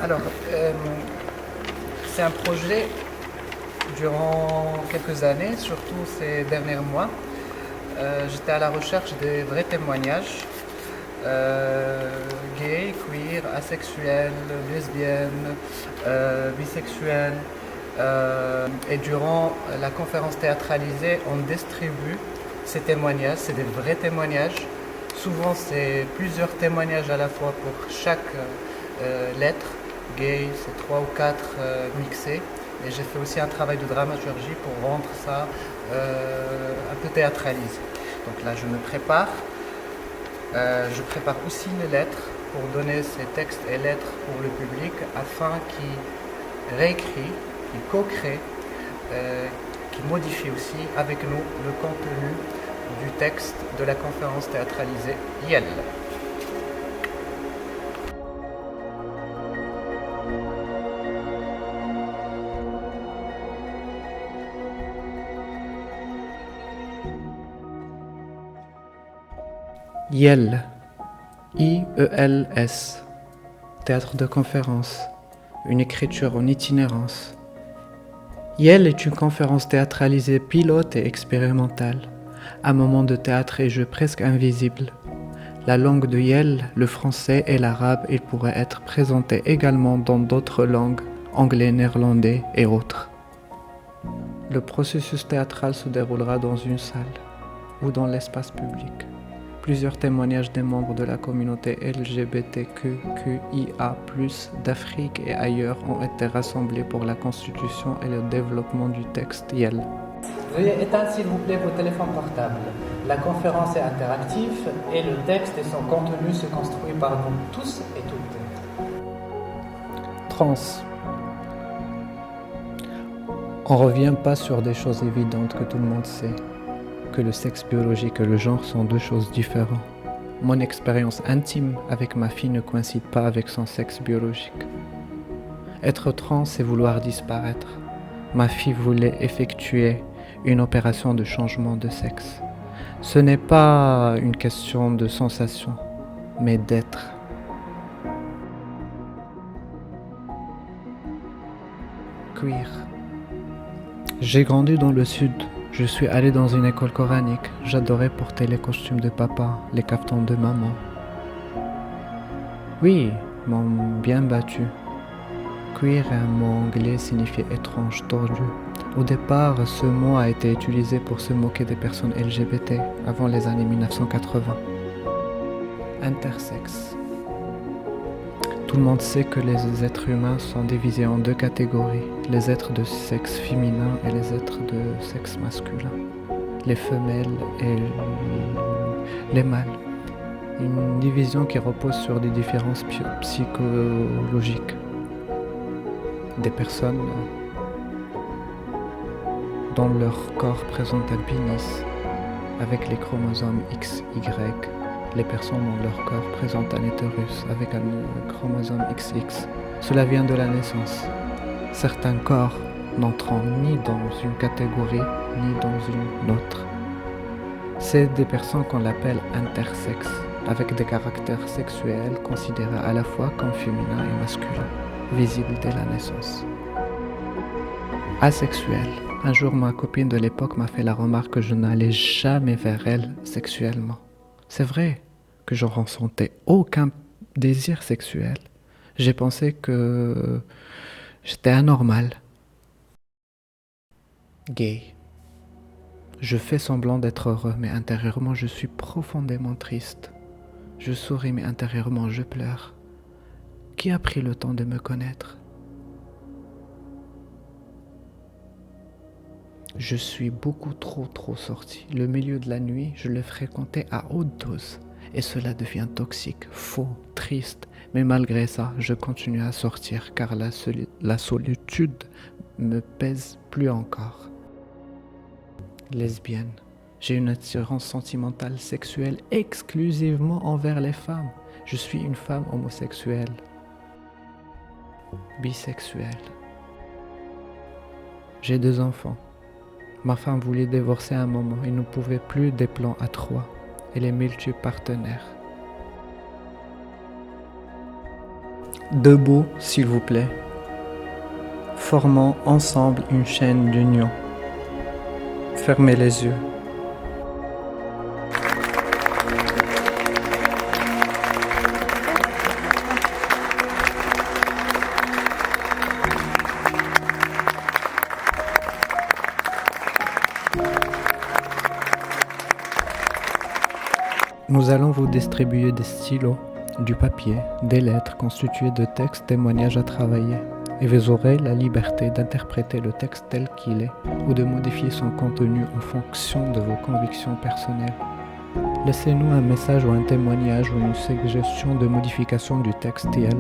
Alors, euh, c'est un projet durant quelques années, surtout ces derniers mois. J'étais à la recherche des vrais témoignages gays, queer, asexuels, lesbiennes, bisexuels. Et durant la conférence théâtralisée, on distribue ces témoignages, c'est des vrais témoignages. Souvent, c'est plusieurs témoignages à la fois pour chaque lettre. Gay, c'est trois ou quatre mixés. Et j'ai fait aussi un travail de dramaturgie pour rendre ça un peu théâtralisé. Donc là, je prépare aussi les lettres pour donner ces textes et lettres pour le public afin qu'il réécrit, qu'il co-crée, qu'il modifie aussi avec nous le contenu du texte de la conférence théâtralisée YEL. YEL, IELS, théâtre de conférence, une écriture en itinérance. YEL est une conférence théâtralisée pilote et expérimentale, un moment de théâtre et jeu presque invisible. La langue de YEL, le français et l'arabe, il pourrait être présenté également dans d'autres langues, anglais, néerlandais et autres. Le processus théâtral se déroulera dans une salle ou dans l'espace public. Plusieurs témoignages des membres de la communauté LGBTQIA+, d'Afrique et ailleurs ont été rassemblés pour la constitution et le développement du texte YEL. Veuillez éteindre s'il vous plaît vos téléphones portables. La conférence est interactive et le texte et son contenu se construit par vous tous et toutes. Trans. On ne revient pas sur des choses évidentes que tout le monde sait. Que le sexe biologique et le genre sont deux choses différentes. Mon expérience intime avec ma fille ne coïncide pas avec son sexe biologique. Être trans, c'est vouloir disparaître. Ma fille voulait effectuer une opération de changement de sexe. Ce n'est pas une question de sensation, mais d'être. Queer. J'ai grandi dans le sud. Je suis allé dans une école coranique. J'adorais porter les costumes de papa, les caftans de maman. Oui, m'ont bien battu. Queer est un mot anglais signifié étrange, tordu. Au départ, ce mot a été utilisé pour se moquer des personnes LGBT avant les années 1980. Intersexe. Tout le monde sait que les êtres humains sont divisés en deux catégories, les êtres de sexe féminin et les êtres de sexe masculin, les femelles et les mâles. Une division qui repose sur des différences psychologiques. Des personnes dont leur corps présente un pénis avec les chromosomes XY. Les personnes dont leur corps présente un utérus avec un chromosome XX. Cela vient de la naissance. Certains corps n'entrant ni dans une catégorie ni dans une autre. C'est des personnes qu'on appelle intersexes, avec des caractères sexuels considérés à la fois comme féminins et masculins, visibles dès la naissance. Asexuel. Un jour, ma copine de l'époque m'a fait la remarque que je n'allais jamais vers elle sexuellement. C'est vrai que je ressentais aucun désir sexuel. J'ai pensé que j'étais anormal. Gay. Je fais semblant d'être heureux, mais intérieurement je suis profondément triste. Je souris, mais intérieurement je pleure. Qui a pris le temps de me connaître? Je suis beaucoup trop sorti. Le milieu de la nuit, je le fréquentais à haute dose. Et cela devient toxique, faux, triste. Mais malgré ça, je continue à sortir car la solitude me pèse plus encore. Lesbienne. J'ai une attirance sentimentale sexuelle exclusivement envers les femmes. Je suis une femme homosexuelle. Bisexuelle. J'ai 2 enfants. Ma femme voulait divorcer à un moment. Il ne pouvait plus des plans à 3. Elle est multipartenaire. Debout, s'il vous plaît. Formons ensemble une chaîne d'union. Fermez les yeux. Nous allons vous distribuer des stylos, du papier, des lettres constituées de textes témoignages à travailler. Et vous aurez la liberté d'interpréter le texte tel qu'il est ou de modifier son contenu en fonction de vos convictions personnelles. Laissez-nous un message ou un témoignage ou une suggestion de modification du textile.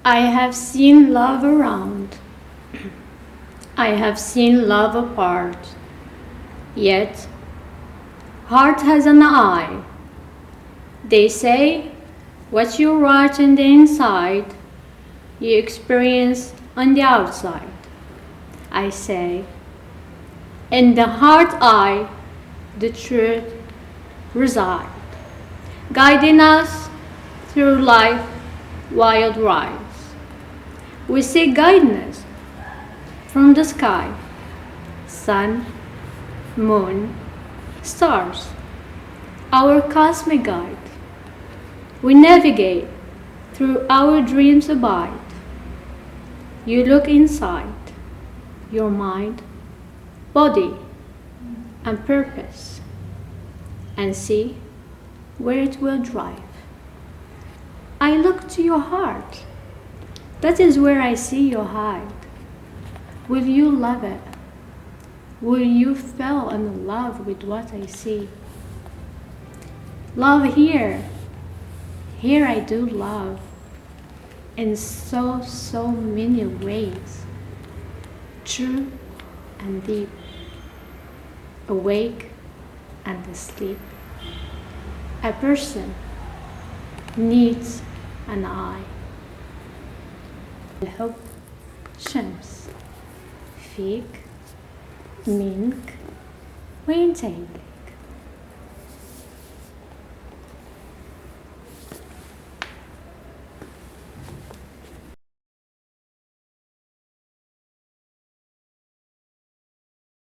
I have seen love around. I have seen love apart. Yet, heart has an eye. They say what you write in the inside, you experience on the outside. I say, in the heart eye, the truth resides, guiding us through life wild rides. We seek guidance from the sky, sun, moon, stars, our cosmic guide. We navigate through our dreams abide. You look inside your mind, body, and purpose, and see where it will drive. I look to your heart. That is where I see your hide. Will you love it? Will you fall in love with what I see? Love here. Here I do love in so many ways. True and deep. Awake and asleep. A person needs an eye. الحب شمس فيك منك وينتهي